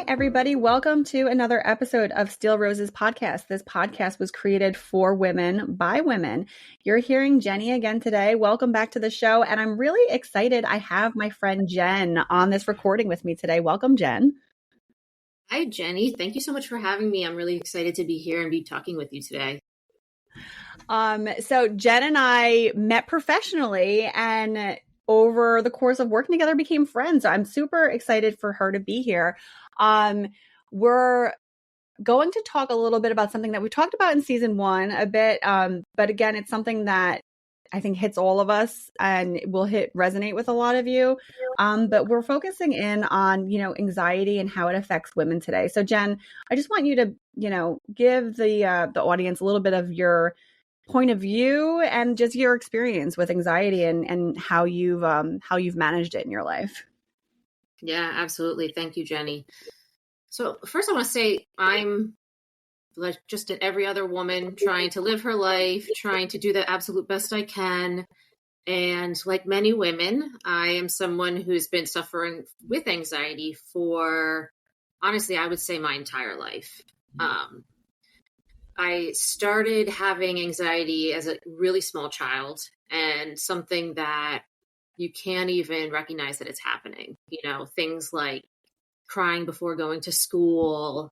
everybody. Welcome to another episode of Steel Roses podcast. This podcast was created for women by women. You're hearing Jenny again today. Welcome back to the show. And I'm really excited. I have my friend Jen on this recording with me today. Welcome, Jen. Hi, Jenny. Thank you so much for having me. I'm really excited to be here and be talking with you today. So Jen and I met professionally and over the course of working together became friends. So I'm super excited for her to be here. We're going to talk a little bit about something that we talked about in season 1 a bit. But again, it's something that I think hits all of us and will resonate with a lot of you. But we're focusing in on, anxiety and how it affects women today. So Jen, I just want you to, give the audience a little bit of your point of view and just your experience with anxiety and how you've managed it in your life. Yeah, absolutely. Thank you, Jenny. So first I want to say I'm like just every other woman trying to live her life, trying to do the absolute best I can. And like many women, I am someone who's been suffering with anxiety for, honestly, I would say my entire life. I started having anxiety as a really small child and something that you can't even recognize that it's happening. Things like crying before going to school,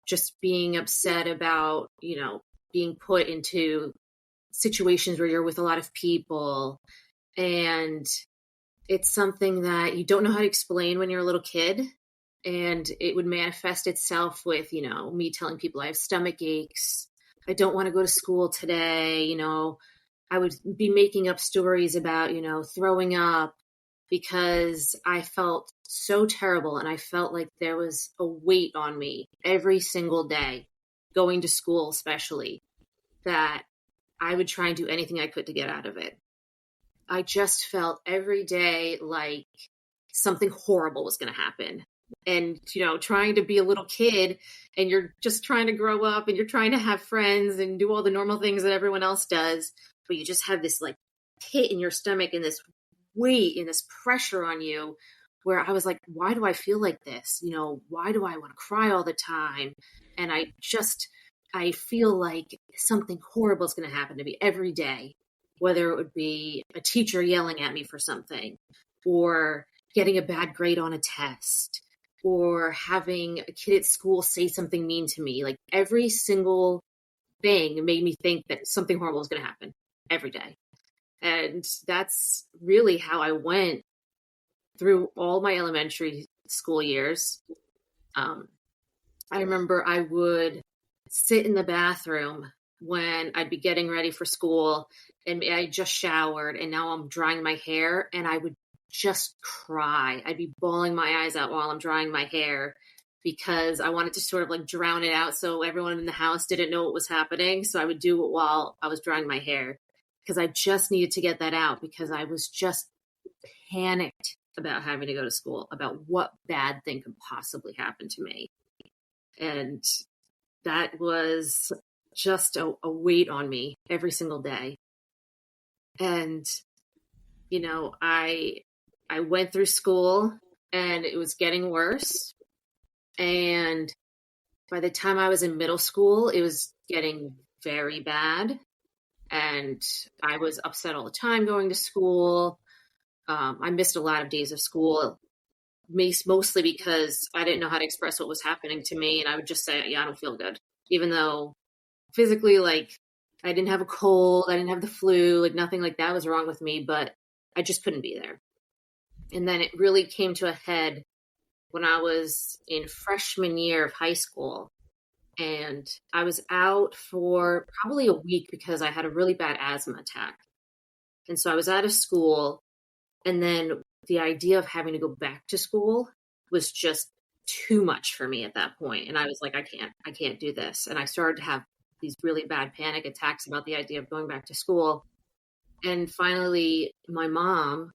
just being upset about, being put into situations where you're with a lot of people. And it's something that you don't know how to explain when you're a little kid. And it would manifest itself with, me telling people I have stomach aches. I don't want to go to school today. I would be making up stories about, throwing up because I felt so terrible. And I felt like there was a weight on me every single day, going to school especially, that I would try and do anything I could to get out of it. I just felt every day like something horrible was going to happen. And, trying to be a little kid and you're just trying to grow up and you're trying to have friends and do all the normal things that everyone else does. But you just have this like pit in your stomach and this weight and this pressure on you where I was like, why do I feel like this? Why do I want to cry all the time? And I feel like something horrible is going to happen to me every day, whether it would be a teacher yelling at me for something or getting a bad grade on a test or having a kid at school say something mean to me. Like every single thing made me think that something horrible is going to happen every day. And that's really how I went through all my elementary school years. I remember I would sit in the bathroom when I'd be getting ready for school and I just showered and now I'm drying my hair and I would just cry. I'd be bawling my eyes out while I'm drying my hair because I wanted to sort of like drown it out so everyone in the house didn't know what was happening. So I would do it while I was drying my hair because I just needed to get that out because I was just panicked about having to go to school, about what bad thing could possibly happen to me. And that was just a weight on me every single day. And, I went through school and it was getting worse. And by the time I was in middle school, it was getting very bad. And I was upset all the time going to school. I missed a lot of days of school, mostly because I didn't know how to express what was happening to me. And I would just say, yeah, I don't feel good. Even though physically, like, I didn't have a cold, I didn't have the flu, like nothing like that was wrong with me, but I just couldn't be there. And then it really came to a head when I was in freshman year of high school. And I was out for probably a week because I had a really bad asthma attack. And so I was out of school. And then the idea of having to go back to school was just too much for me at that point. And I was like, I can't do this. And I started to have these really bad panic attacks about the idea of going back to school. And finally, my mom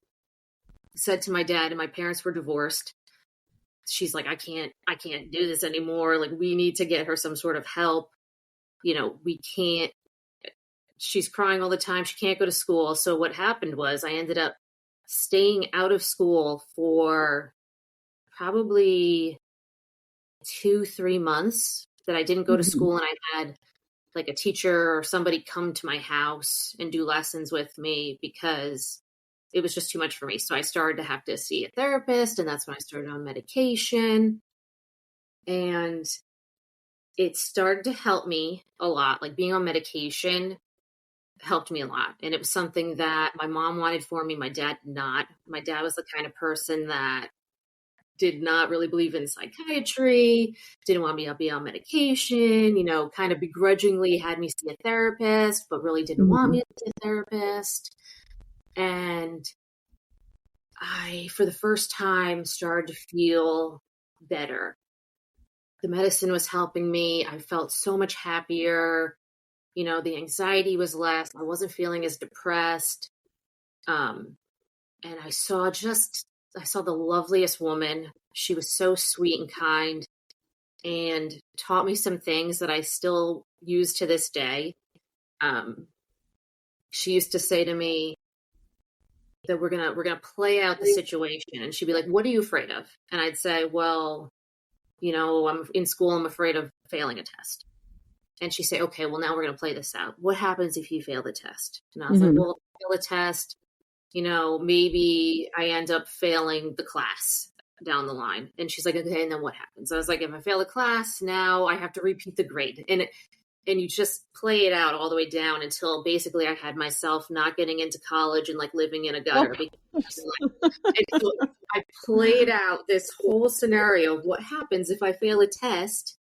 said to my dad, and my parents were divorced. She's like, I can't do this anymore. Like, we need to get her some sort of help. We can't, she's crying all the time. She can't go to school. So what happened was I ended up staying out of school for probably 2-3 months that I didn't go to school, and I had like a teacher or somebody come to my house and do lessons with me because it was just too much for me. So I started to have to see a therapist, and that's when I started on medication. And it started to help me a lot. Like being on medication helped me a lot. And it was something that my mom wanted for me. My dad did not. My dad was the kind of person that did not really believe in psychiatry, didn't want me to be on medication, kind of begrudgingly had me see a therapist, but really didn't want me to see a therapist. And I, for the first time, started to feel better. The medicine was helping me. I felt so much happier. The anxiety was less. I wasn't feeling as depressed. And I saw the loveliest woman. She was so sweet and kind and taught me some things that I still use to this day. She used to say to me that we're gonna play out the situation, and she'd be like, "What are you afraid of?" And I'd say, "Well, I'm in school. I'm afraid of failing a test." And she'd say, "Okay, well, now we're gonna play this out. What happens if you fail the test?" And I was like, "Well, if I fail the test, maybe I end up failing the class down the line." And she's like, "Okay, and then what happens?" I was like, "If I fail the class, now I have to repeat the grade." And you just play it out all the way down until basically I had myself not getting into college and like living in a gutter. And so I played out this whole scenario of what happens if I fail a test.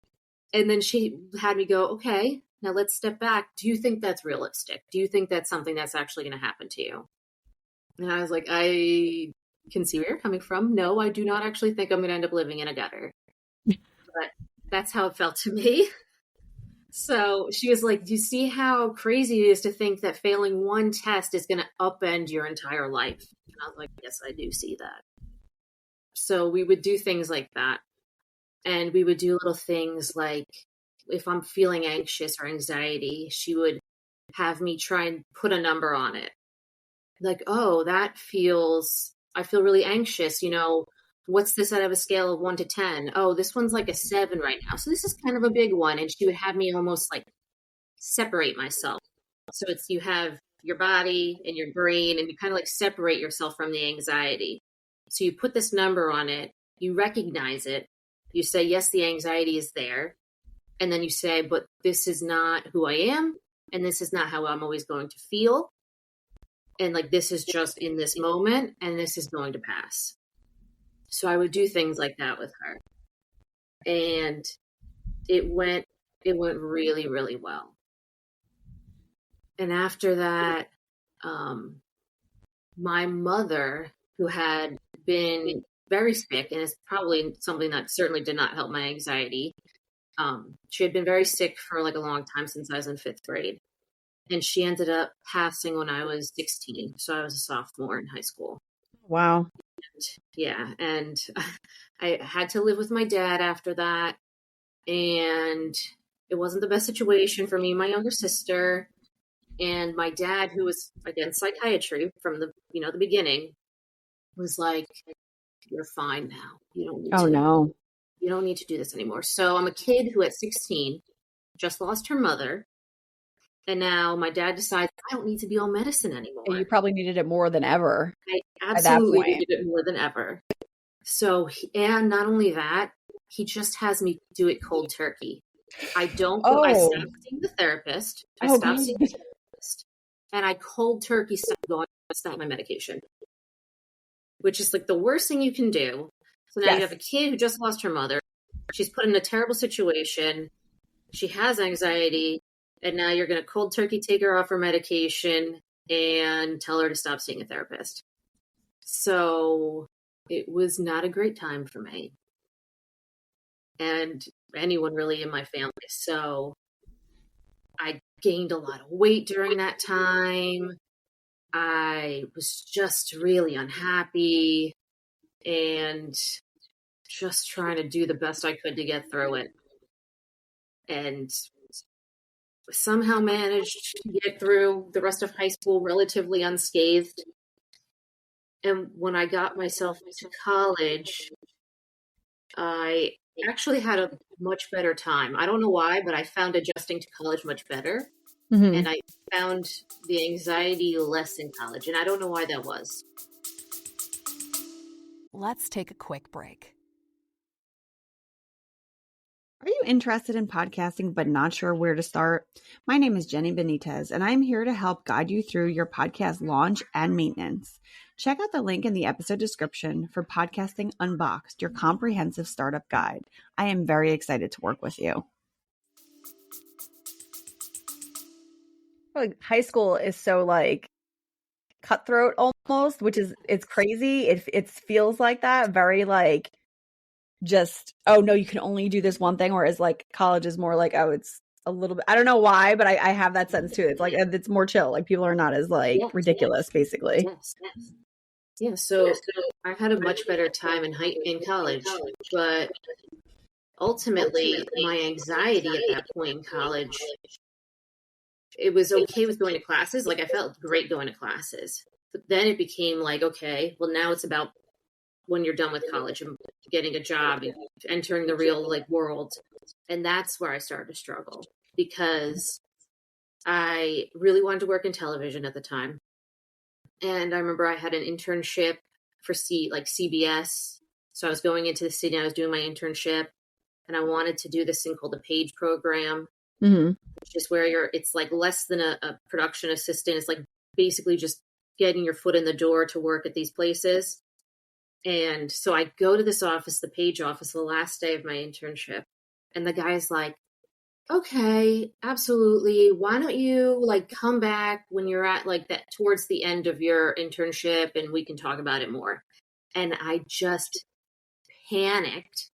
And then she had me go, "Okay, now let's step back. Do you think that's realistic? Do you think that's something that's actually going to happen to you?" And I was like, "I can see where you're coming from. No, I do not actually think I'm going to end up living in a gutter." But that's how it felt to me. So she was like, "Do you see how crazy it is to think that failing one test is going to upend your entire life?" And I was like, "Yes, I do see that." So we would do things like that. And we would do little things like if I'm feeling anxious or anxiety, she would have me try and put a number on it. Like, "Oh, I feel really anxious. What's this out of a scale of 1 to 10? Oh, this one's like a 7 right now. So this is kind of a big one." And she would have me almost like separate myself. So you have your body and your brain, and you kind of like separate yourself from the anxiety. So you put this number on it, you recognize it, you say, "Yes, the anxiety is there." And then you say, "But this is not who I am. And this is not how I'm always going to feel. And like, this is just in this moment, and this is going to pass." So I would do things like that with her. And it went really, really well. And after that, my mother, who had been very sick, and it's probably something that certainly did not help my anxiety. She had been very sick for like a long time, since I was in 5th grade. And she ended up passing when I was 16. So I was a sophomore in high school. Wow. Yeah. And I had to live with my dad after that. And it wasn't the best situation for me and my younger sister. And my dad, who was against psychiatry from the beginning, was like, "You're fine now. You don't need Oh, to. no. You don't need to do this anymore." So I'm a kid who at 16 just lost her mother. And now my dad decides I don't need to be on medicine anymore. You probably needed it more than ever. I absolutely needed it more than ever. So, and not only that, he just has me do it cold turkey. I don't go, I stopped seeing the therapist. I stopped seeing the therapist. And I cold turkey stopped going to stop my medication, which is like the worst thing you can do. So now you have a kid who just lost her mother. She's put in a terrible situation. She has anxiety. And now you're going to cold turkey take her off her medication and tell her to stop seeing a therapist. So it was not a great time for me and anyone really in my family. So I gained a lot of weight during that time. I was just really unhappy and just trying to do the best I could to get through it. And somehow managed to get through the rest of high school relatively unscathed. And when I got myself to college, I actually had a much better time. I don't know why, but I found adjusting to college much better. Mm-hmm. And I found the anxiety less in college. And I don't know why that was. Let's take a quick break. Are you interested in podcasting but not sure where to start? My name is Jenny Benitez, and I'm here to help guide you through your podcast launch and maintenance. Check out the link in the episode description for Podcasting Unboxed, your comprehensive startup guide. I am very excited to work with you. Like, high school is so like cutthroat almost, which is, it's crazy. It feels like that, very like, just, oh no, you can only do this one thing, whereas like college is more like, oh, it's a little bit, I don't know why, but I have that sense too. It's like, it's more chill. Like people are not as like ridiculous, basically. Yeah, so I had a much better time in college, but ultimately my anxiety at that point in college, it was okay with going to classes. Like I felt great going to classes, but then it became like, okay, well now it's about when you're done with college and getting a job and entering the real like world. And that's where I started to struggle because I really wanted to work in television at the time. And I remember I had an internship for CBS. So I was going into the city and I was doing my internship and I wanted to do this thing called the PAGE program, which is where it's like less than a production assistant. It's like basically just getting your foot in the door to work at these places. And so I go to this office, the PAGE office, the last day of my internship. And the guy's like, okay, absolutely. Why don't you like come back when you're at like that towards the end of your internship and we can talk about it more. And I just panicked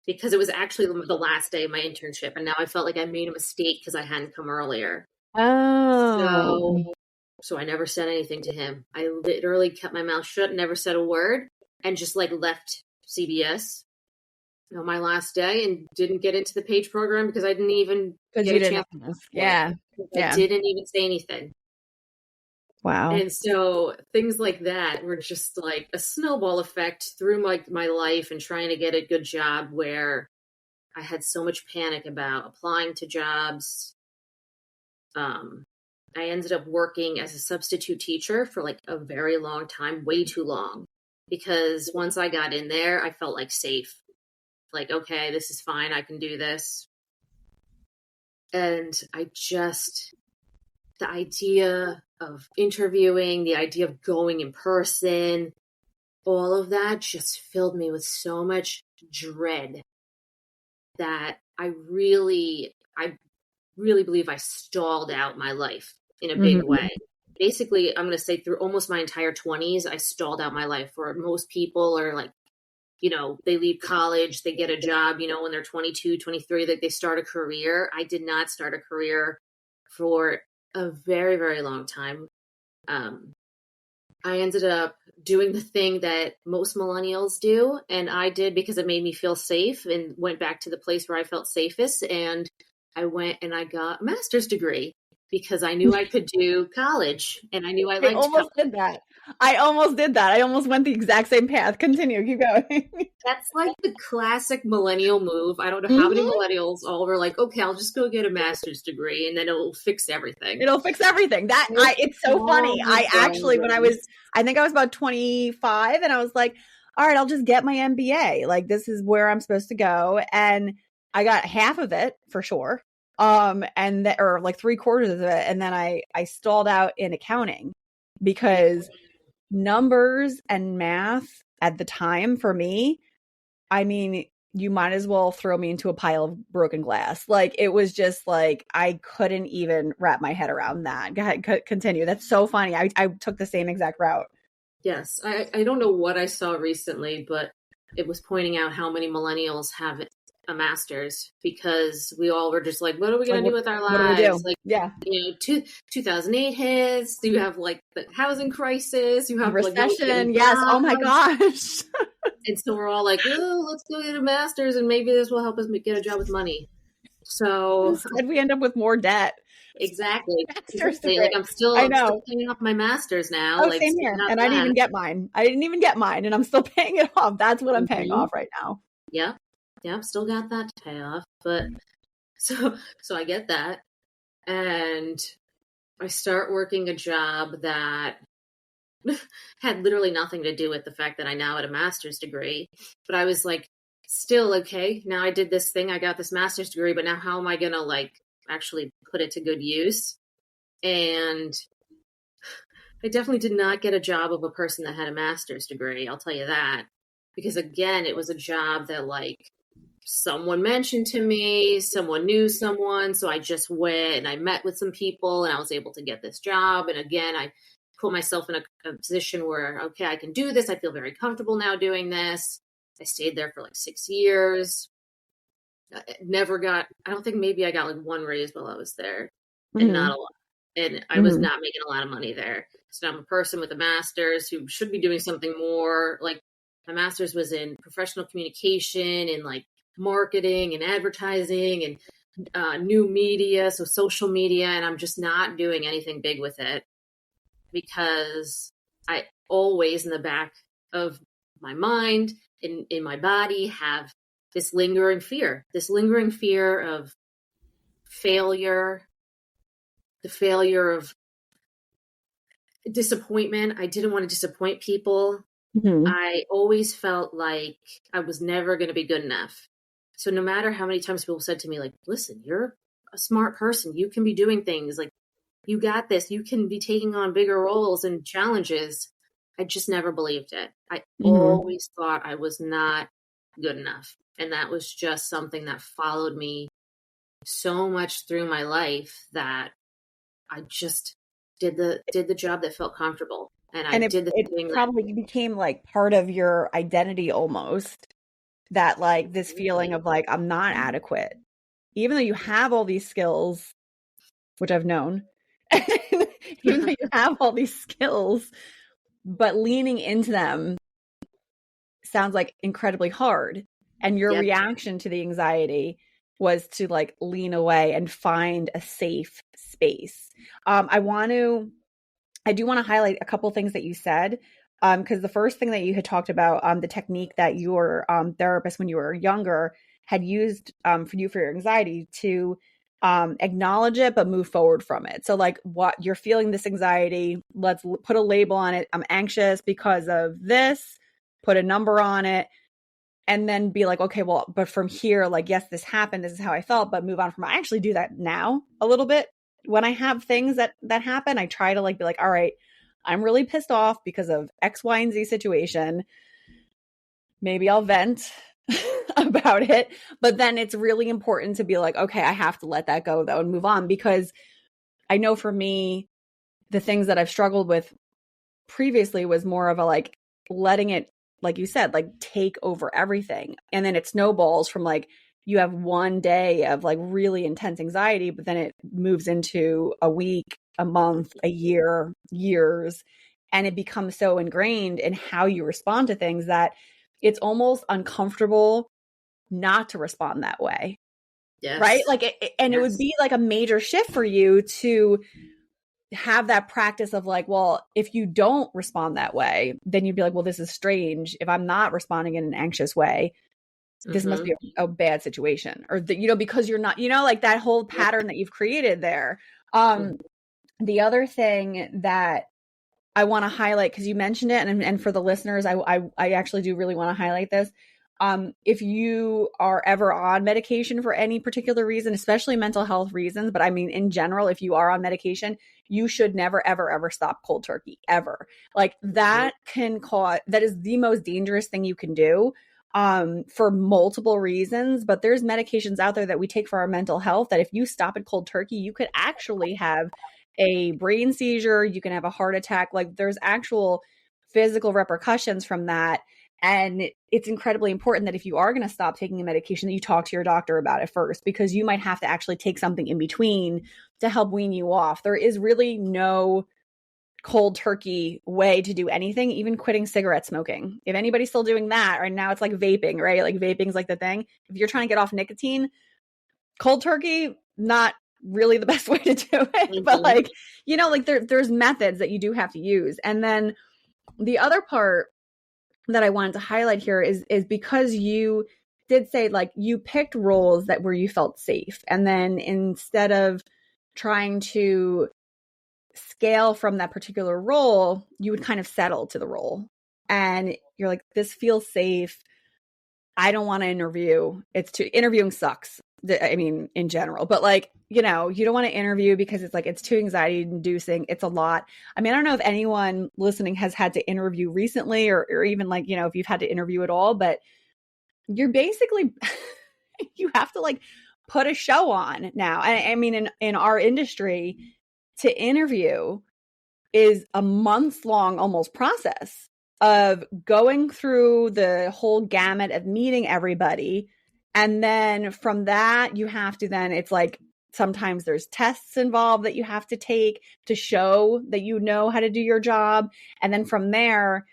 because it was actually the last day of my internship. And now I felt like I made a mistake because I hadn't come earlier. Oh. So I never said anything to him. I literally kept my mouth shut, never said a word. And just like left CBS on my last day and didn't get into the PAGE program because I didn't even get a chance. Yeah. I didn't even say anything. Wow. And so things like that were just like a snowball effect through my life and trying to get a good job where I had so much panic about applying to jobs. I ended up working as a substitute teacher for like a very long time, way too long. Because once I got in there, I felt like safe. Like, okay, this is fine. I can do this. And the idea of interviewing, the idea of going in person, all of that just filled me with so much dread that I really believe I stalled out my life in a big way. Basically, I'm going to say through almost my entire 20s, I stalled out my life. Where most people are like, they leave college, they get a job, when they're 22, 23, that they start a career. I did not start a career for a very, very long time. I ended up doing the thing that most millennials do. And I did because it made me feel safe and went back to the place where I felt safest. And I went and I got a master's degree. Because I knew I could do college and I knew I liked college. I almost did that. I almost went the exact same path. Continue. Keep going. That's like the classic millennial move. I don't know how many millennials all were like, okay, I'll just go get a master's degree and then it'll fix everything. It'll fix everything. It's so funny. I actually, I think I was about 25 and I was like, all right, I'll just get my MBA. Like, this is where I'm supposed to go. And I got half of it for sure. Or like 3/4 of it. And then I stalled out in accounting because numbers and math at the time for me, I mean, you might as well throw me into a pile of broken glass. Like, it was just like, I couldn't even wrap my head around that. Go ahead, continue. That's so funny. I took the same exact route. Yes. I don't know what I saw recently, but it was pointing out how many millennials have a master's because we all were just like, what are we going to do with our lives? What do we do? Like, yeah. 2008 hits, you have like the housing crisis, you have recession. Like, yes. Oh my gosh. And so we're all like, oh, let's go get a master's and maybe this will help us get a job with money. So instead we end up with more debt. Exactly. Exactly. Like I'm still paying off my master's now. Oh, like, same here. And I didn't even get mine. And I'm still paying it off. That's what I'm paying off right now. Yeah. yep, still got that to pay off. But so I get that. And I start working a job that had literally nothing to do with the fact that I now had a master's degree. But I was like, still, okay, now I did this thing, I got this master's degree, but now how am I gonna like actually put it to good use? And I definitely did not get a job of a person that had a master's degree, I'll tell you that. Because again, it was a job that like someone mentioned to me, someone knew someone, so I just went and I met with some people and I was able to get this job. And again, I put myself in a position where, okay, I can do this. I feel very comfortable now doing this. I stayed there for like 6 years. I don't think maybe I got like one raise while I was there, and not a lot. And I was not making a lot of money there. So I'm a person with a master's who should be doing something more. Like my master's was in professional communication and like marketing and advertising and new media, so social media. And I'm just not doing anything big with it because I always in the back of my mind, in my body, have this lingering fear of failure, the failure of disappointment. I didn't want to disappoint people. I always felt like I was never going to be good enough. So no matter how many times people said to me, like, listen, you're a smart person. You can be doing things like, you got this. You can be taking on bigger roles and challenges. I just never believed it. I always thought I was not good enough. And that was just something that followed me so much through my life that I just did the job that felt comfortable. And I did the thing probably became like part of your identity almost, that like this feeling of like, I'm not adequate. Even though you have all these skills, which I've known, even though you have all these skills, but leaning into them sounds like incredibly hard. And your reaction to the anxiety was to like lean away and find a safe space. I do want to highlight a couple things that you said, because the first thing that you had talked about, the technique that your therapist when you were younger had used for your anxiety to acknowledge it, but move forward from it. So like, what you're feeling this anxiety, let's put a label on it. I'm anxious because of this, put a number on it, and then be like, okay, well, but from here, like, yes, this happened. This is how I felt, but move on from it. I actually do that now a little bit. When I have things that happen, I try to like be like, all right, I'm really pissed off because of X, Y, and Z situation. Maybe I'll vent about it. But then it's really important to be like, okay, I have to let that go though and move on, because I know for me, the things that I've struggled with previously was more of a like letting it, like you said, like take over everything. And then it snowballs from like, you have one day of like really intense anxiety, but then it moves into a week, a month, a year, years. And it becomes so ingrained in how you respond to things that it's almost uncomfortable not to respond that way. Yes. Right? Like, it would be like a major shift for you to have that practice of like, well, if you don't respond that way, then you'd be like, well, this is strange. If I'm not responding in an anxious way, this must be a bad situation, or because you're not, like that whole pattern that you've created there. The other thing that I want to highlight, because you mentioned it, and for the listeners, I actually do really want to highlight this. If you are ever on medication for any particular reason, especially mental health reasons, but I mean, in general, if you are on medication, you should never, ever, ever stop cold turkey, ever. Like that that is the most dangerous thing you can do. For multiple reasons, but there's medications out there that we take for our mental health that if you stop it cold turkey, you could actually have a brain seizure, you can have a heart attack. Like there's actual physical repercussions from that. And it's incredibly important that if you are going to stop taking a medication, that you talk to your doctor about it first, because you might have to actually take something in between to help wean you off. There is really no cold turkey way to do anything, even quitting cigarette smoking. If anybody's still doing that right now, it's like vaping, right? Like vaping's like the thing. If you're trying to get off nicotine, cold turkey, not really the best way to do it. But like, like there's methods that you do have to use. And then the other part that I wanted to highlight here is because you did say like you picked roles that where you felt safe. And then instead of trying to scale from that particular role, you would kind of settle to the role. And you're like, this feels safe. I don't want to interview. Interviewing sucks. I mean, in general, but like, you don't want to interview because it's like, it's too anxiety inducing. It's a lot. I mean, I don't know if anyone listening has had to interview recently or even like, if you've had to interview at all, but you're basically, you have to like put a show on now. I mean, in our industry, to interview is a months long almost process of going through the whole gamut of meeting everybody. And then from that, you have to it's like, sometimes there's tests involved that you have to take to show that you know how to do your job. And then from there,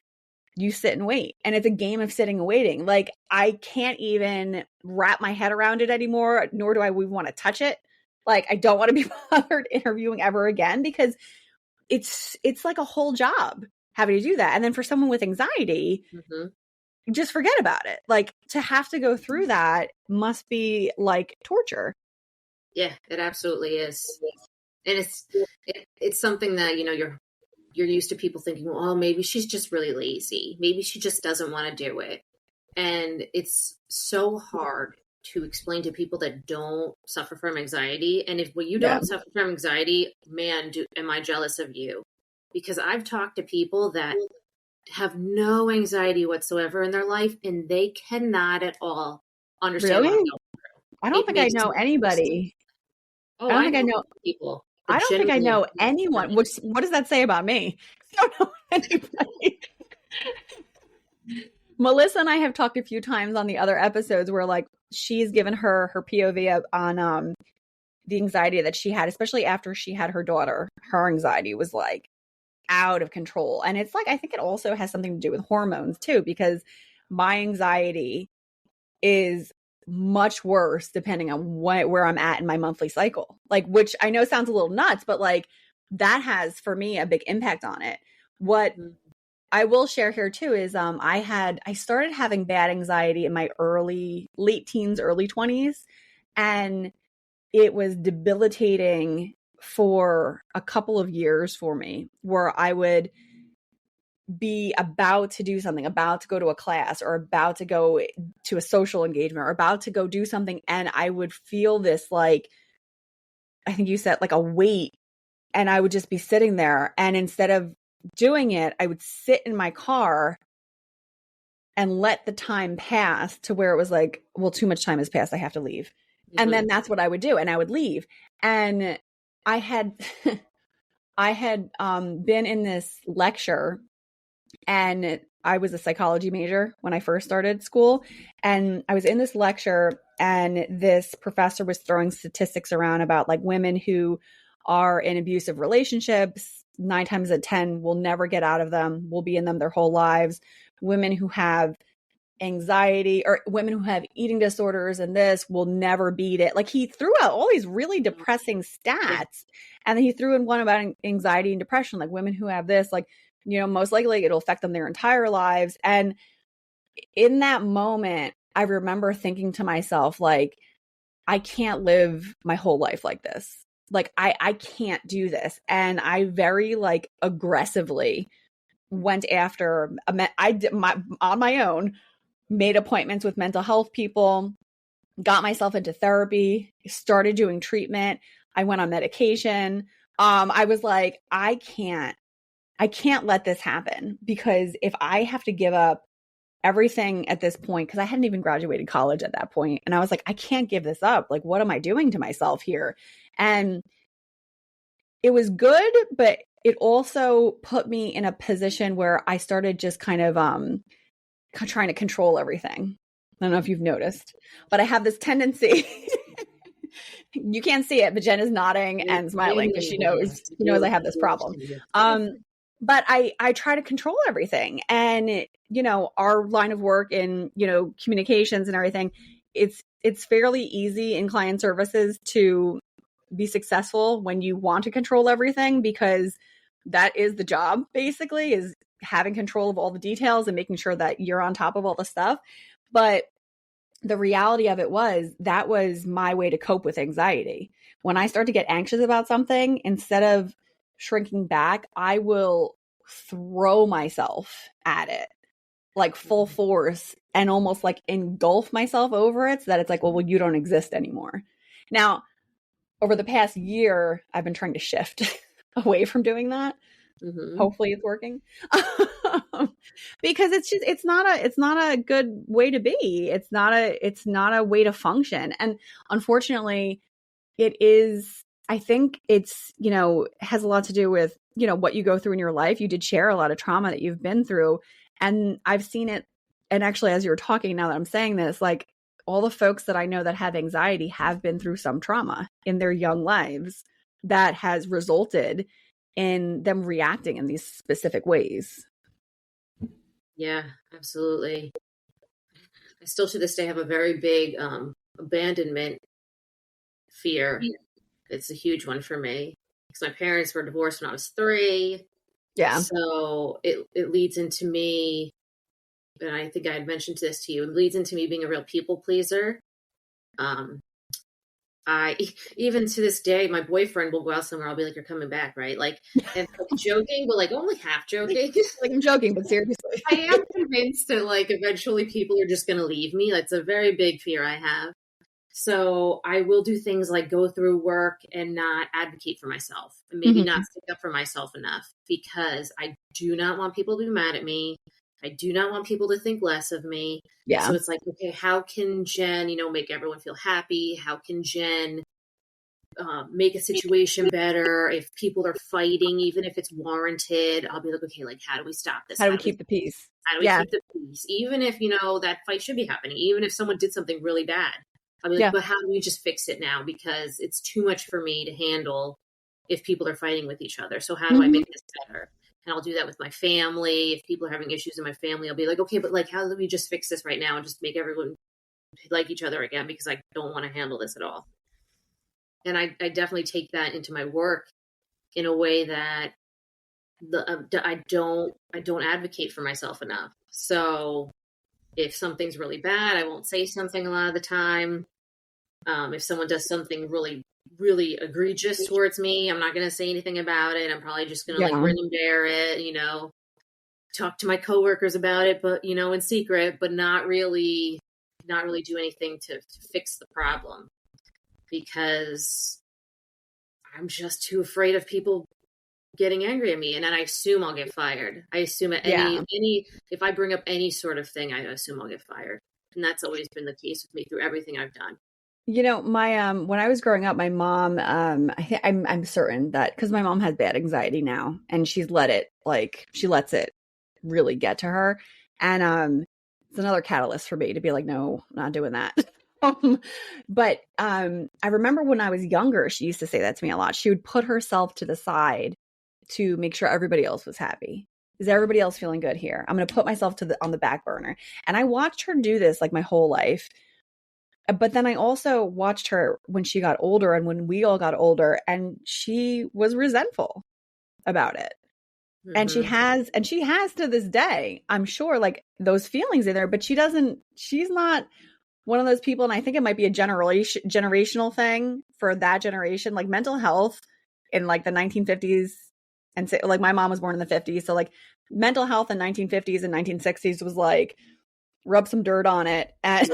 you sit and wait. And it's a game of sitting and waiting. Like, I can't even wrap my head around it anymore, nor do I want to touch it. Like, I don't want to be bothered interviewing ever again because it's like a whole job having to do that. And then for someone with anxiety, just forget about it. Like, to have to go through that must be like torture. Yeah, it absolutely is. And it's something that, you're used to people thinking, well, maybe she's just really lazy. Maybe she just doesn't want to do it. And it's so hard to explain to people that don't suffer from anxiety. And if you don't suffer from anxiety, man, am I jealous of you? Because I've talked to people that have no anxiety whatsoever in their life, and they cannot at all understand. Really? I don't think I know anybody. Oh, I don't think I know people. I don't think I know anyone. What does that say about me? I don't know anybody. Melissa and I have talked a few times on the other episodes where like she's given her POV on the anxiety that she had, especially after she had her daughter. Her anxiety was like out of control. And it's like, I think it also has something to do with hormones too, because my anxiety is much worse depending on where I'm at in my monthly cycle, like, which I know sounds a little nuts, but like that has for me a big impact on it. What I will share here too is I started having bad anxiety in my late teens, early 20s, and it was debilitating for a couple of years for me, where I would be about to do something, about to go to a class or about to go to a social engagement or about to go do something. And I would feel this, like, I think you said like a weight, and I would just be sitting there. And instead of doing it, I would sit in my car and let the time pass to where it was like, well, too much time has passed. I have to leave. And then that's what I would do. And I would leave. And I had, been in this lecture, and I was a psychology major when I first started school. And I was in this lecture, and this professor was throwing statistics around about like women who are in abusive relationships, 9 times out of 10 will never get out of them, will be in them their whole lives. Women who have anxiety, or women who have eating disorders, and this will never beat it. Like, he threw out all these really depressing stats. And then he threw in one about anxiety and depression, like women who have this, like, most likely it'll affect them their entire lives. And in that moment, I remember thinking to myself, like, I can't live my whole life like this. Like, I can't do this. And I very like aggressively went after, I did on my own, made appointments with mental health people, got myself into therapy, started doing treatment. I went on medication. I was like, I can't let this happen, because if I have to give up everything at this point, because I hadn't even graduated college at that point, and I was like, I can't give this up. Like, what am I doing to myself here? And it was good, but it also put me in a position where I started just kind of trying to control everything. I don't know if you've noticed, but I have this tendency. You can't see it, but Jen is nodding and smiling because she knows I have this problem. But I try to control everything. And, our line of work in, communications and everything, it's fairly easy in client services to be successful when you want to control everything, because that is the job, basically, is having control of all the details and making sure that you're on top of all the stuff. But the reality of it was that was my way to cope with anxiety. When I start to get anxious about something, instead of shrinking back, I will throw myself at it like full force and almost like engulf myself over it so that it's like, well, you don't exist anymore. Now, over the past year, I've been trying to shift away from doing that. Hopefully it's working. Because it's not a good way to be. It's not a way to function. And unfortunately, it is, I think it's, has a lot to do with, what you go through in your life. You did share a lot of trauma that you've been through. And I've seen it. And actually, as you're talking, now that I'm saying this, like all the folks that I know that have anxiety have been through some trauma in their young lives that has resulted in them reacting in these specific ways. Yeah, absolutely. I still to this day have a very big abandonment fear. It's a huge one for me because my parents were divorced when I was 3. Yeah. So it leads into me, and I think I had mentioned this to you, it leads into me being a real people pleaser. I even to this day, my boyfriend will go out somewhere. I'll be like, "You're coming back, right?" Like, and like joking, but like only half joking. Like I'm joking, but seriously, I am convinced that like eventually people are just going to leave me. That's a very big fear I have. So I will do things like go through work and not advocate for myself, and maybe not stick up for myself enough because I do not want people to be mad at me. I do not want people to think less of me. Yeah. So it's like, okay, how can Jen, make everyone feel happy? How can Jen make a situation better? If people are fighting, even if it's warranted, I'll be like, okay, like, how do we stop this? How do we keep the peace? How do we keep the peace? Even if, that fight should be happening, even if someone did something really bad, I'll be like, but how do we just fix it now? Because it's too much for me to handle if people are fighting with each other. So how do I make this better? And I'll do that with my family. If people are having issues in my family, I'll be like, okay, but like, how do we just fix this right now and just make everyone like each other again? Because I don't want to handle this at all. And I definitely take that into my work in a way that I don't advocate for myself enough. So if something's really bad, I won't say something a lot of the time. If someone does something really, really egregious towards me, I'm not going to say anything about it. I'm probably just going to like grin and bear it, talk to my coworkers about it, but, in secret, but not really do anything to fix the problem because I'm just too afraid of people getting angry at me. And then I assume I'll get fired. I assume at any, if I bring up any sort of thing, I assume I'll get fired. And that's always been the case with me through everything I've done. My when I was growing up, my mom, I'm certain that because my mom has bad anxiety now, and she lets it really get to her, and it's another catalyst for me to be like, no, I'm not doing that. But I remember when I was younger, she used to say that to me a lot. She would put herself to the side to make sure everybody else was happy. Is everybody else feeling good here? I'm going to put myself on the back burner, and I watched her do this like my whole life. But then I also watched her when she got older and when we all got older, and she was resentful about it. And she has to this day, I'm sure, like those feelings in there, but she's not one of those people. And I think it might be a generational thing for that generation, like mental health in like the 1950s. And say, like my mom was born in the 50s. So like mental health in 1950s and 1960s was like, rub some dirt on it and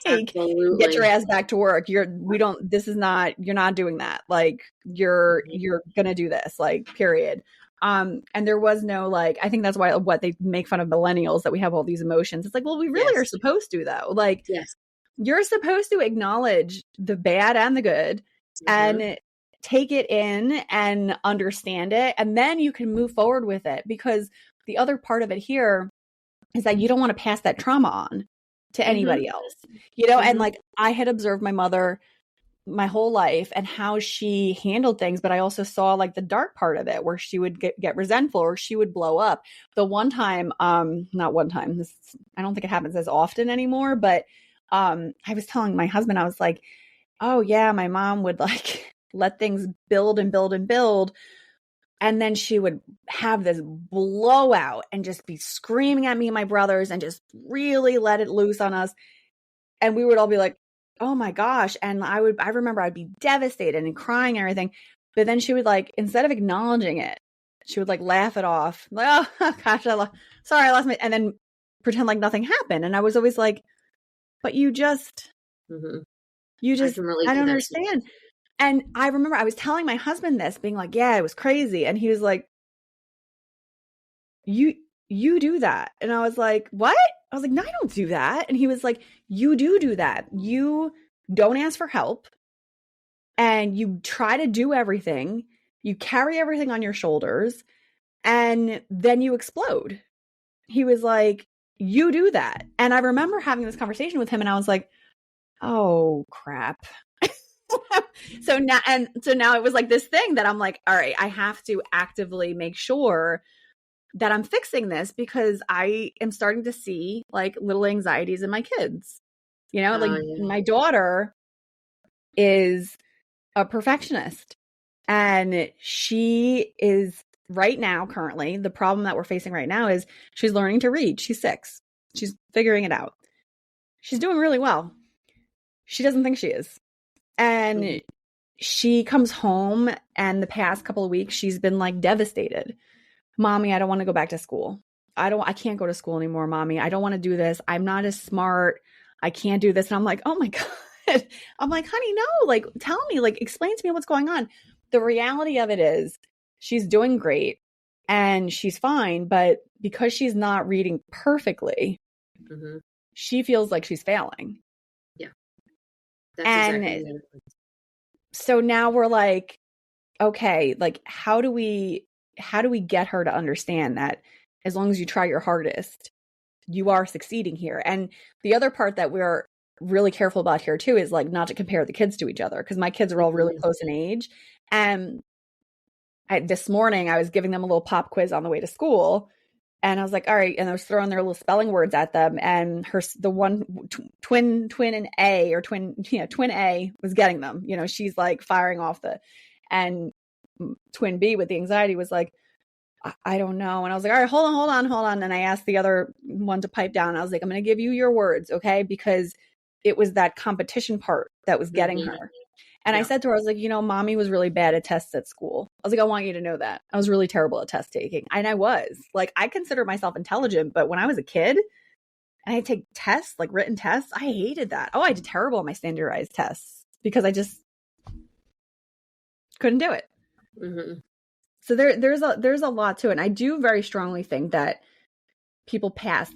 like, get your ass back to work. You're not doing that. Like you're going to do this, like, period. And there was no, like, I think that's why what they make fun of millennials, that we have all these emotions. It's like, well, we really are supposed to, though. Like, you're supposed to acknowledge the bad and the good and take it in and understand it. And then you can move forward with it, because the other part of it here is that you don't want to pass that trauma on to anybody else, and like I had observed my mother my whole life and how she handled things, but I also saw like the dark part of it where she would get resentful or she would blow up. The one time, not one time, I don't think it happens as often anymore, but I was telling my husband, I was like, oh yeah, my mom would like let things build and build and build. And then she would have this blowout and just be screaming at me and my brothers and just really let it loose on us. And we would all be like, oh my gosh. And I remember I'd be devastated and crying and everything. But then she would like, instead of acknowledging it, she would like laugh it off. Like, oh gosh, sorry, I lost my, and then pretend like nothing happened. And I was always like, but you just, I don't understand. And I remember I was telling my husband this, being like, yeah, it was crazy. And he was like, you do that. And I was like, what? I was like, no, I don't do that. And he was like, you do that. You don't ask for help and you try to do everything. You carry everything on your shoulders and then you explode. He was like, you do that. And I remember having this conversation with him and I was like, oh crap. So now it was like this thing that I'm like, all right, I have to actively make sure that I'm fixing this because I am starting to see like little anxieties in my kids. You know, my daughter is a perfectionist and she is right now, currently, the problem that we're facing right now is she's learning to read. She's 6. She's figuring it out. She's doing really well. She doesn't think she is. And she comes home and the past couple of weeks, she's been like devastated. Mommy, I don't want to go back to school. I can't go to school anymore, mommy. I don't want to do this. I'm not as smart. I can't do this. And I'm like, oh my God. I'm like, honey, no, like, tell me, like, explain to me what's going on. The reality of it is she's doing great and she's fine. But because she's not reading perfectly, she feels like she's failing. Yeah. That's exactly so now we're like, okay, like, how do we get her to understand that as long as you try your hardest, you are succeeding here? And the other part that we're really careful about here too is like not to compare the kids to each other because my kids are all really close in age. And this morning I was giving them a little pop quiz on the way to school and I was like, all right. And I was throwing their little spelling words at them. And the one twin and A or twin A was getting them, you know, she's like firing off and twin B with the anxiety was like, I don't know. And I was like, all right, hold on. And I asked the other one to pipe down. I was like, I'm going to give you your words. Okay. Because it was that competition part that was getting her. And I said to her, I was like, you know, mommy was really bad at tests at school. I was like, I want you to know that. I was really terrible at test taking. And I was like, I consider myself intelligent, but when I was a kid and I take tests, like written tests, I hated that. Oh, I did terrible on my standardized tests because I just couldn't do it. So there's a lot to it. And I do very strongly think that people pass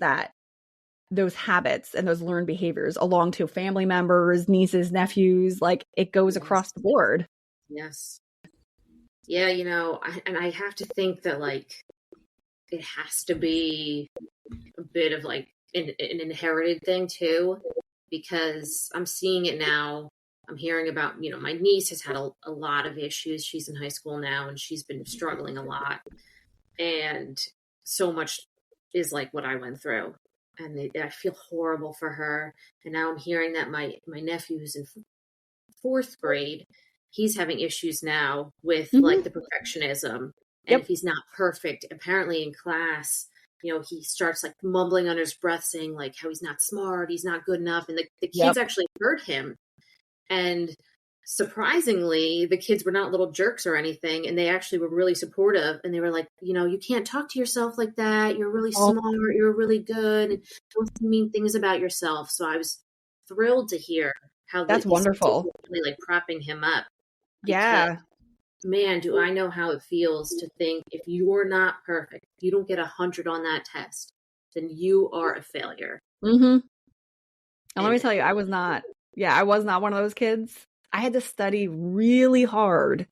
those habits and those learned behaviors along to family members, nieces, nephews, like it goes across the board. Yes. Yeah, you know, I have to think that like it has to be a bit of like an inherited thing too, because I'm seeing it now. I'm hearing about, you know, my niece has had a lot of issues. She's in high school now and she's been struggling a lot. And so much is like what I went through. And I feel horrible for her. And now I'm hearing that my nephew who's in 4th grade, he's having issues now with like the perfectionism. And if he's not perfect, apparently in class, you know, he starts like mumbling under his breath saying like how he's not smart, he's not good enough. And the kids actually heard him. And surprisingly, the kids were not little jerks or anything. And they actually were really supportive. And they were like, you know, you can't talk to yourself like that. You're really smart. You're really good. And don't say mean things about yourself. So I was thrilled to hear how that's wonderful. Really like propping him up. Yeah. Man, do I know how it feels to think if you're not perfect, if you don't get 100 on that test, then you are a failure. And let me tell you, I was not one of those kids. I had to study really hard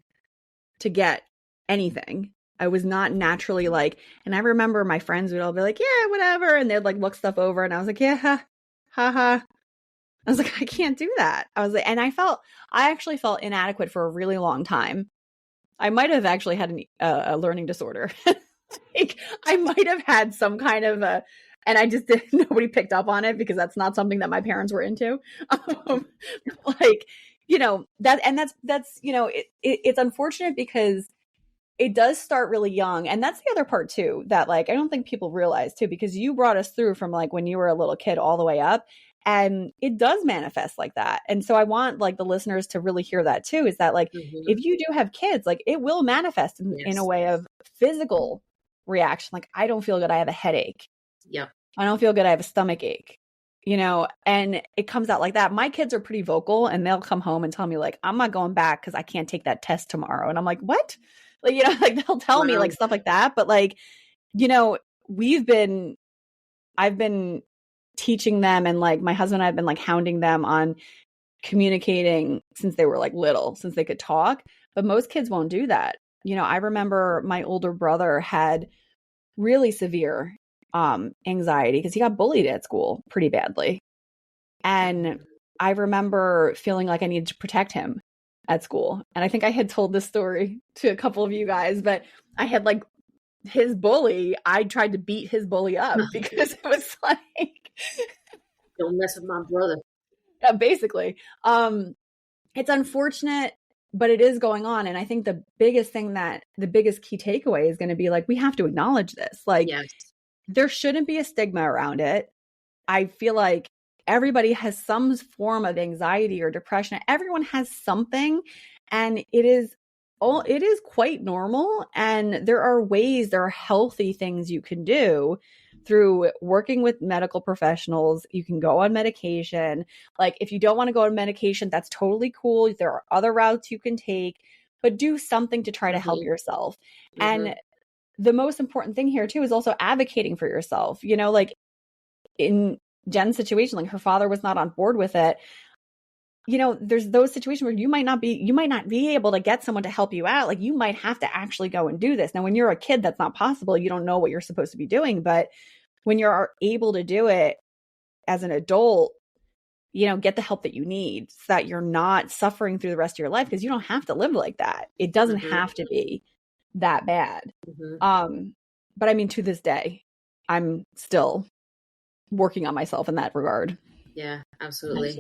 to get anything. I was not naturally like, and I remember my friends would all be like, yeah, whatever. And they'd like look stuff over and I was like, yeah, ha ha. I was like, I can't do that. I was like, and I actually felt inadequate for a really long time. I might have actually had a learning disorder. Like, I might have had some kind of and I just nobody picked up on it because that's not something that my parents were into. Like, you know, that's, you know, it's unfortunate because it does start really young. And that's the other part too, that like, I don't think people realize too, because you brought us through from like when you were a little kid all the way up. And it does manifest like that. And so I want like the listeners to really hear that too, is that like, if you do have kids, like it will manifest in a way of physical reaction. Like, I don't feel good. I have a headache. Yep. I don't feel good. I have a stomach ache, and it comes out like that. My kids are pretty vocal, and they'll come home and tell me like, I'm not going back because I can't take that test tomorrow. And I'm like, what? Like, like they'll tell me like stuff like that. But like, I've been teaching them, and like my husband and I have been like hounding them on communicating since they were like little, since they could talk. But most kids won't do that. I remember my older brother had really severe anxiety because he got bullied at school pretty badly. And I remember feeling like I needed to protect him at school. And I think I had told this story to a couple of you guys, but I had like his bully, I tried to beat his bully up because it was like, don't mess with my brother. Yeah, basically. It's unfortunate, but it is going on. And I think the biggest key takeaway is going to be like, we have to acknowledge this. Like, yes. There shouldn't be a stigma around it. I feel like everybody has some form of anxiety or depression. Everyone has something, and it is quite normal. And there are healthy things you can do through working with medical professionals. You can go on medication. Like, if you don't want to go on medication, that's totally cool. There are other routes you can take, but do something to try to help yourself. And the most important thing here too is also advocating for yourself. Like in Jen's situation, like her father was not on board with it. There's those situations where you might not be able to get someone to help you out. Like, you might have to actually go and do this. Now, when you're a kid, that's not possible. You don't know what you're supposed to be doing. But when you're able to do it as an adult, get the help that you need so that you're not suffering through the rest of your life, because you don't have to live like that. It doesn't have to be that bad. But I mean, to this day, I'm still working on myself in that regard. Yeah, absolutely.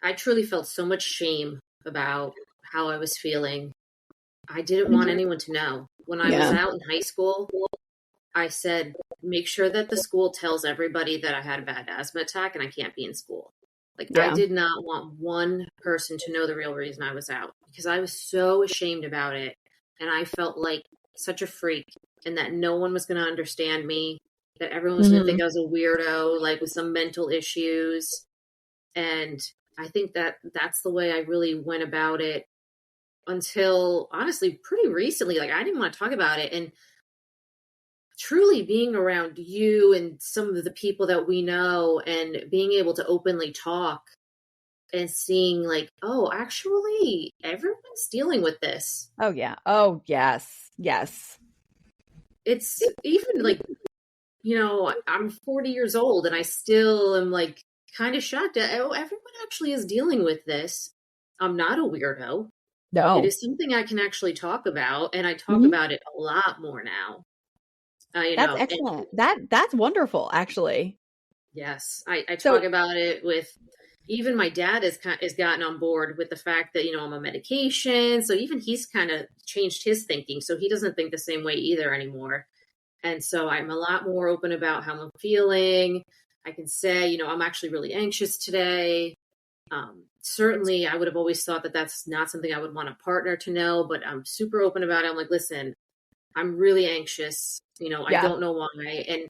I truly felt so much shame about how I was feeling. I didn't want anyone to know. When I was out in high school, I said, make sure that the school tells everybody that I had a bad asthma attack and I can't be in school. Like, I did not want one person to know the real reason I was out, because I was so ashamed about it. And I felt like such a freak, and that no one was going to understand me, that everyone was going to think I was a weirdo, like with some mental issues. And I think that that's the way I really went about it until, honestly, pretty recently. Like, I didn't want to talk about it. And truly being around you and some of the people that we know, and being able to openly talk and seeing like, oh, actually, everyone's dealing with this. Oh, yeah. Oh, yes. Yes. It's even like, I'm 40 years old and I still am like kind of shocked at, oh, everyone actually is dealing with this. I'm not a weirdo. No. It is something I can actually talk about, and I talk about it a lot more now. That's excellent. That's wonderful, actually. Yes. I talk about it with, even my dad has gotten on board with the fact that, I'm on medication. So even he's kind of changed his thinking. So he doesn't think the same way either anymore. And so I'm a lot more open about how I'm feeling. I can say, I'm actually really anxious today. Certainly I would have always thought that that's not something I would want a partner to know, but I'm super open about it. I'm like, listen, I'm really anxious. I don't know why.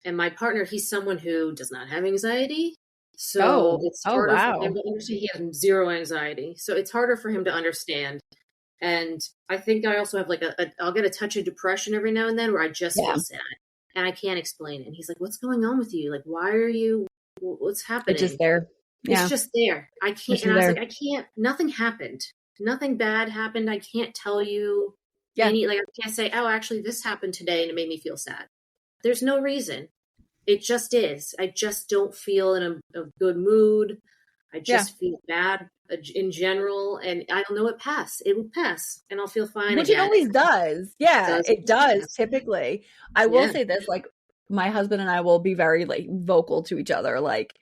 And my partner, he's someone who does not have anxiety. So it's harder for him to understand. He has zero anxiety. So it's harder for him to understand. And I think I also have like I'll get a touch of depression every now and then where I just feel sad and I can't explain it. And he's like, what's going on with you? Like, what's happening? It's just there. It's just there. I can't. And I was like, I can't, nothing happened. Nothing bad happened. I can't tell you I can't say, oh, actually this happened today and it made me feel sad. There's no reason. It just is. I just don't feel in a good mood. I just feel bad in general. And I don't know, it will pass and I'll feel fine. Which again. it always does. Yeah, it does typically. I will say this, like my husband and I will be very like vocal to each other. Like,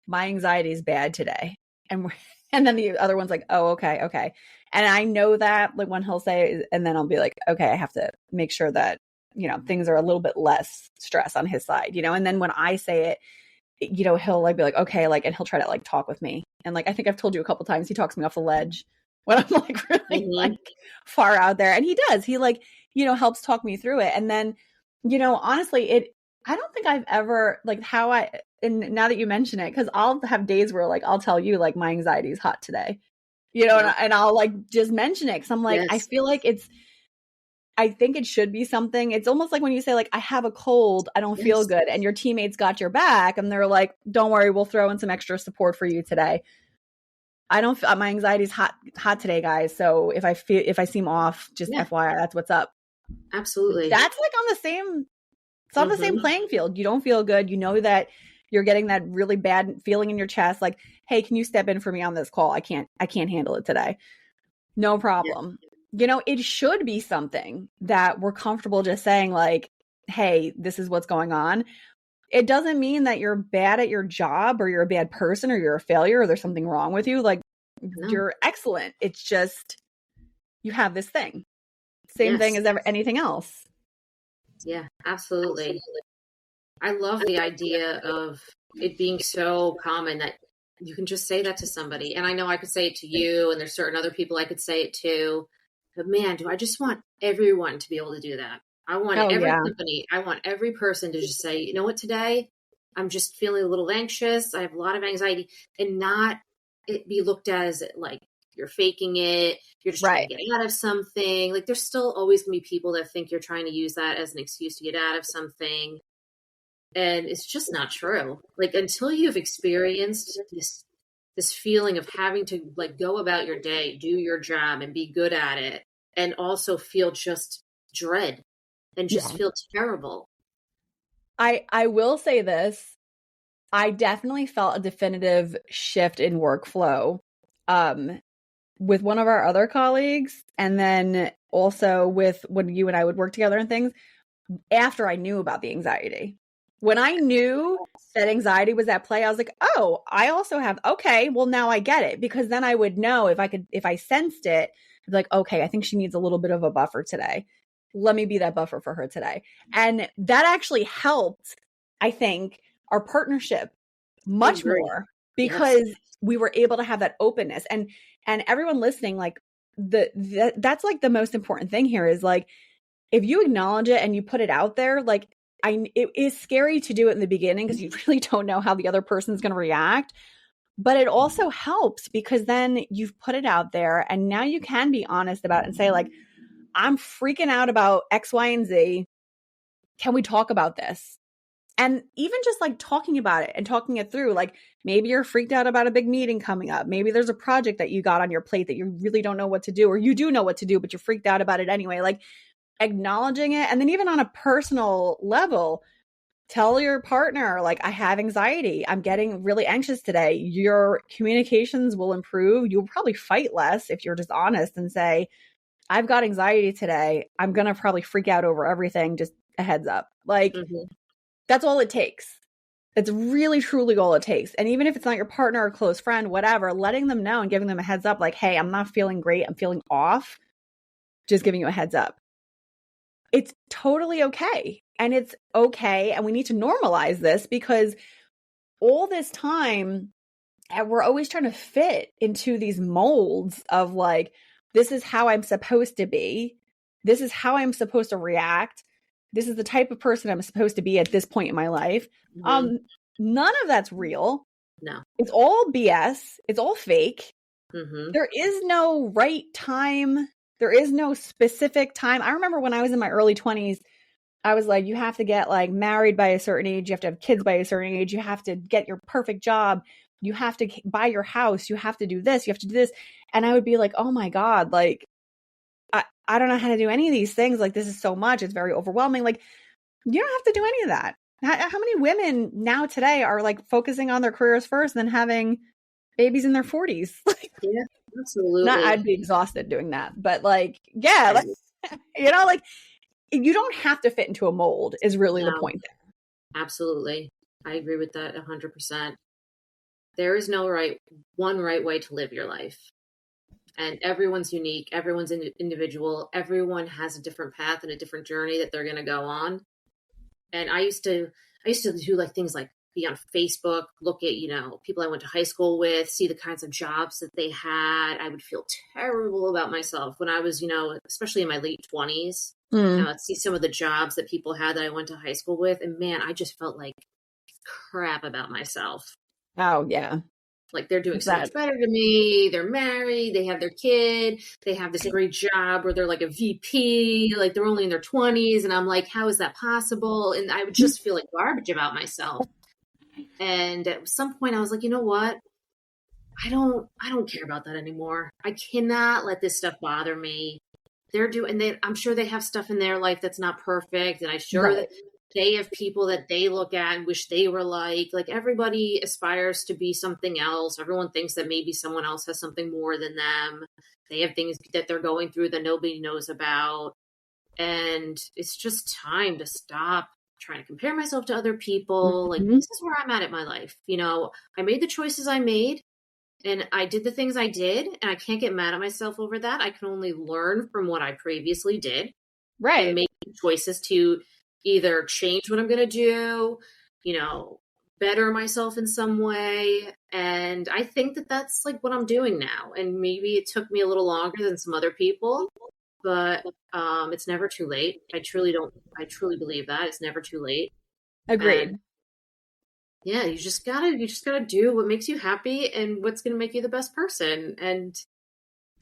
my anxiety is bad today. And then the other one's like, oh, okay. And I know that, like, when he'll say, and then I'll be like, okay, I have to make sure that, things are a little bit less stress on his side, and then when I say it, he'll like be like, okay, like, and he'll try to like talk with me. And like, I think I've told you a couple times, he talks me off the ledge when I'm like really like far out there. And he does, he like, helps talk me through it. And then, honestly, I don't think I've ever like and now that you mention it, cause I'll have days where like, I'll tell you like my anxiety is hot today, and I'll like just mention it. Cause I'm like, I feel like I think it should be something. It's almost like when you say like, I have a cold, I don't feel good, and your teammates got your back and they're like, don't worry, we'll throw in some extra support for you today. I don't feel, my anxiety's hot today, guys. So if I seem off, just FYI, that's what's up. Absolutely. That's like on the same playing field. You don't feel good. You know that you're getting that really bad feeling in your chest. Like, hey, can you step in for me on this call? I can't handle it today. No problem. It should be something that we're comfortable just saying like, hey, this is what's going on. It doesn't mean that you're bad at your job or you're a bad person or you're a failure or there's something wrong with you. Like, you're excellent. It's just, you have this thing. Same thing as anything else. Yeah, absolutely. I love the idea of it being so common that you can just say that to somebody. And I know I could say it to you, and there's certain other people I could say it to. But man, do I just want everyone to be able to do that. I want every company, I want every person to just say, you know what, today I'm just feeling a little anxious. I have a lot of anxiety, and not it be looked at as like you're faking it. You're just trying to get out of something. Like, there's still always going to be people that think you're trying to use that as an excuse to get out of something. And it's just not true. Like, until you've experienced this feeling of having to like go about your day, do your job and be good at it, and also feel just dread and just feel terrible. I will say this. I definitely felt a definitive shift in workflow with one of our other colleagues, and then also with when you and I would work together and things, after I knew about the anxiety. When I knew that anxiety was at play, I was like, oh, I also have, okay, well, now I get it. Because then I would know if I sensed it, I'd be like, okay, I think she needs a little bit of a buffer today. Let me be that buffer for her today. And that actually helped, I think, our partnership much more, because we were able to have that openness. And everyone listening, like that's like the most important thing here is like, if you acknowledge it and you put it out there, like it is scary to do it in the beginning because you really don't know how the other person's going to react. But it also helps because then you've put it out there and now you can be honest about it and say like, I'm freaking out about X, Y, and Z. Can we talk about this? And even just like talking about it and talking it through, like maybe you're freaked out about a big meeting coming up. Maybe there's a project that you got on your plate that you really don't know what to do, or you do know what to do, but you're freaked out about it anyway. Like, acknowledging it. And then even on a personal level, tell your partner, like, I have anxiety. I'm getting really anxious today. Your communications will improve. You'll probably fight less if you're just honest and say, I've got anxiety today. I'm going to probably freak out over everything. Just a heads up. Like, that's all it takes. It's really, truly all it takes. And even if it's not your partner or close friend, whatever, letting them know and giving them a heads up, like, hey, I'm not feeling great. I'm feeling off. Just giving you a heads up. It's totally okay. And it's okay. And we need to normalize this because all this time, we're always trying to fit into these molds of like, this is how I'm supposed to be. This is how I'm supposed to react. This is the type of person I'm supposed to be at this point in my life. None of that's real. No. It's all BS. It's all fake. There is no right time. There is no specific time. I remember when I was in my early 20s, I was like, you have to get like married by a certain age. You have to have kids by a certain age. You have to get your perfect job. You have to buy your house. You have to do this. You have to do this. And I would be like, oh my God, like, I don't know how to do any of these things. Like, this is so much. It's very overwhelming. Like, you don't have to do any of that. How many women now today are like focusing on their careers first and then having babies in their 40s? Yeah, absolutely. I'd be exhausted doing that. But like, yeah, like, like you don't have to fit into a mold is really the point there. Absolutely. I agree with that 100%. There is no one right way to live your life. And everyone's unique. Everyone's individual. Everyone has a different path and a different journey that they're going to go on. And I used to do like things like be on Facebook, look at, people I went to high school with, see the kinds of jobs that they had. I would feel terrible about myself when I was, especially in my late 20s. I'd see some of the jobs that people had that I went to high school with. And man, I just felt like crap about myself. Oh, yeah. Like they're doing so much better than me. They're married. They have their kid. They have this great job where they're like a VP. Like they're only in their 20s. And I'm like, how is that possible? And I would just feel like garbage about myself. And at some point I was like, you know what? I don't care about that anymore. I cannot let this stuff bother me. I'm sure they have stuff in their life that's not perfect. And I'm sure that they have people that they look at and wish they were like everybody aspires to be something else. Everyone thinks that maybe someone else has something more than them. They have things that they're going through that nobody knows about. And it's just time to stop trying to compare myself to other people. Like, this is where I'm at in my life. I made the choices I made and I did the things I did, and I can't get mad at myself over that. I can only learn from what I previously did. Right. And make choices to either change what I'm going to do, better myself in some way. And I think that that's like what I'm doing now. And maybe it took me a little longer than some other people, but it's never too late. I truly believe that it's never too late. Agreed. And yeah, you just gotta do what makes you happy and what's going to make you the best person. And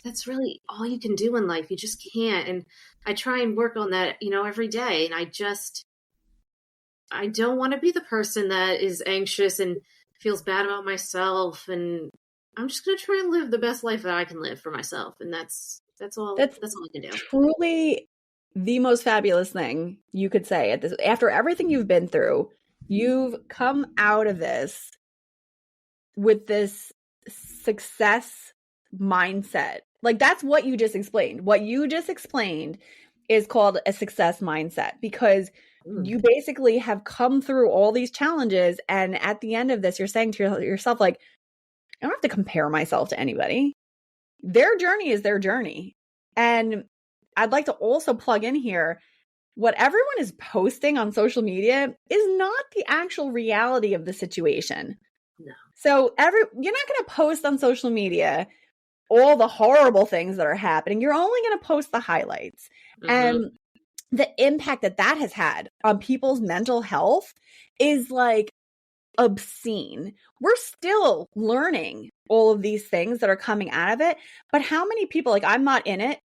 that's really all you can do in life. You just can't. And I try and work on that, every day. And I don't want to be the person that is anxious and feels bad about myself. And I'm just going to try and live the best life that I can live for myself. And that's all I can do. Truly the most fabulous thing you could say after everything you've been through. You've come out of this with this success mindset. Like that's what you just explained. What you just explained is called a success mindset, because you basically have come through all these challenges. And at the end of this, you're saying to yourself, like, I don't have to compare myself to anybody. Their journey is their journey. And I'd like to also plug in here, what everyone is posting on social media is not the actual reality of the situation. No. So you're not going to post on social media all the horrible things that are happening. You're only going to post the highlights. And the impact that has had on people's mental health is like obscene. We're still learning all of these things that are coming out of it. But how many people, like I'm not in it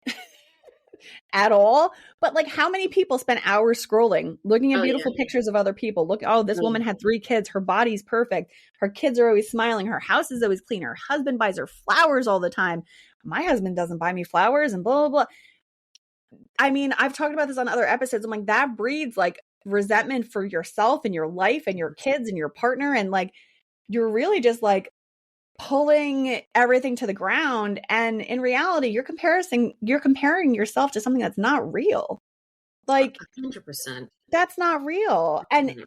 at all, but like how many people spend hours scrolling, looking at beautiful pictures of other people. Look, this woman had 3 kids. Her body's perfect. Her kids are always smiling. Her house is always clean. Her husband buys her flowers all the time. My husband doesn't buy me flowers and blah, blah, blah. I mean, I've talked about this on other episodes. I'm like, that breeds like resentment for yourself and your life and your kids and your partner. And like, you're really just like pulling everything to the ground. And in reality, you're comparing yourself to something that's not real. Like 100%. That's not real. And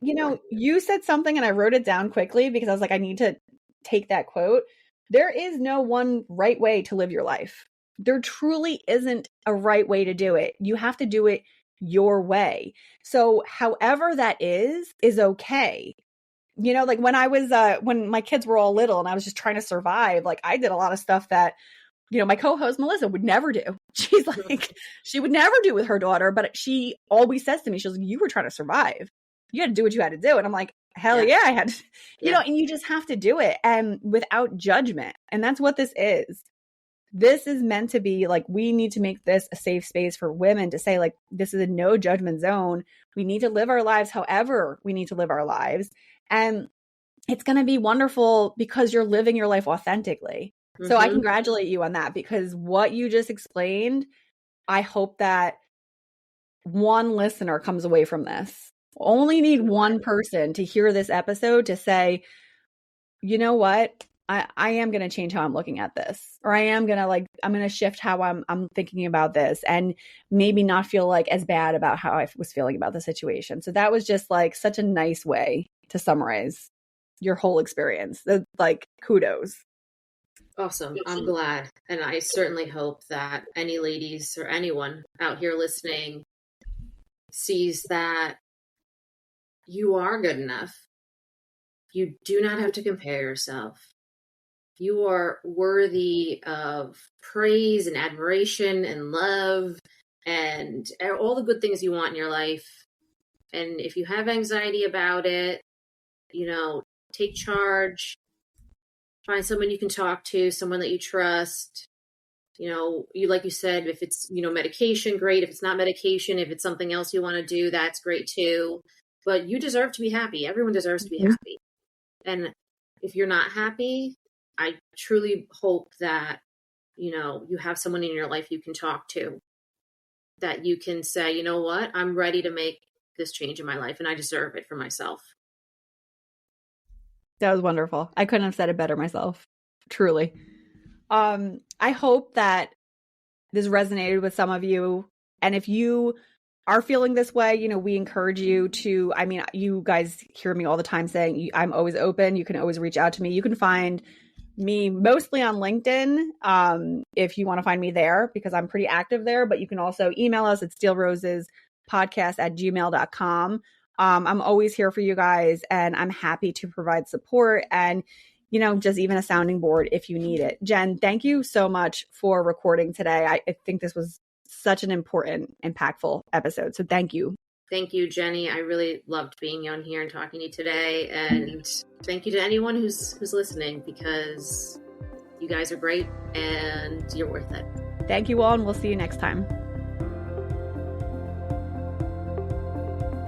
you said something and I wrote it down quickly because I was like, I need to take that quote. There is no one right way to live your life. There truly isn't a right way to do it. You have to do it your way. So however that is okay. Like when I was, when my kids were all little and I was just trying to survive, like I did a lot of stuff that, my co-host Melissa would never do. She's like, she would never do with her daughter, but she always says to me, she's like, you were trying to survive. You had to do what you had to do. And I'm like, hell yeah, I had to, and you just have to do it and without judgment. And that's what this is. This is meant to be like, we need to make this a safe space for women to say like, this is a no judgment zone. We need to live our lives however we need to live our lives. And it's going to be wonderful because you're living your life authentically. So I congratulate you on that, because what you just explained, I hope that one listener comes away from this. Only need one person to hear this episode to say, you know what? I am going to change how I'm looking at this, or I'm going to shift how I'm thinking about this and maybe not feel like as bad about how I was feeling about the situation. So that was just like such a nice way to summarize your whole experience. Like kudos. Awesome. I'm glad. And I certainly hope that any ladies or anyone out here listening sees that you are good enough. You do not have to compare yourself. You are worthy of praise and admiration and love and all the good things you want in your life. And if you have anxiety about it, take charge, find someone you can talk to, someone that you trust. Like you said, if it's, medication, great. If it's not medication, if it's something else you want to do, that's great too. But you deserve to be happy. Everyone deserves to be happy. And if you're not happy, I truly hope that, you have someone in your life you can talk to, that you can say, you know what, I'm ready to make this change in my life and I deserve it for myself. That was wonderful. I couldn't have said it better myself. Truly. I hope that this resonated with some of you. And if you are feeling this way, we encourage you to, you guys hear me all the time saying I'm always open. You can always reach out to me. You can find me mostly on LinkedIn if you want to find me there, because I'm pretty active there. But you can also email us at steelrosespodcast@gmail.com. I'm always here for you guys, and I'm happy to provide support and, just even a sounding board if you need it. Jen, thank you so much for recording today. I think this was such an important, impactful episode. So thank you. Thank you, Jenny. I really loved being on here and talking to you today. And thank you to anyone who's listening, because you guys are great and you're worth it. Thank you all, and we'll see you next time.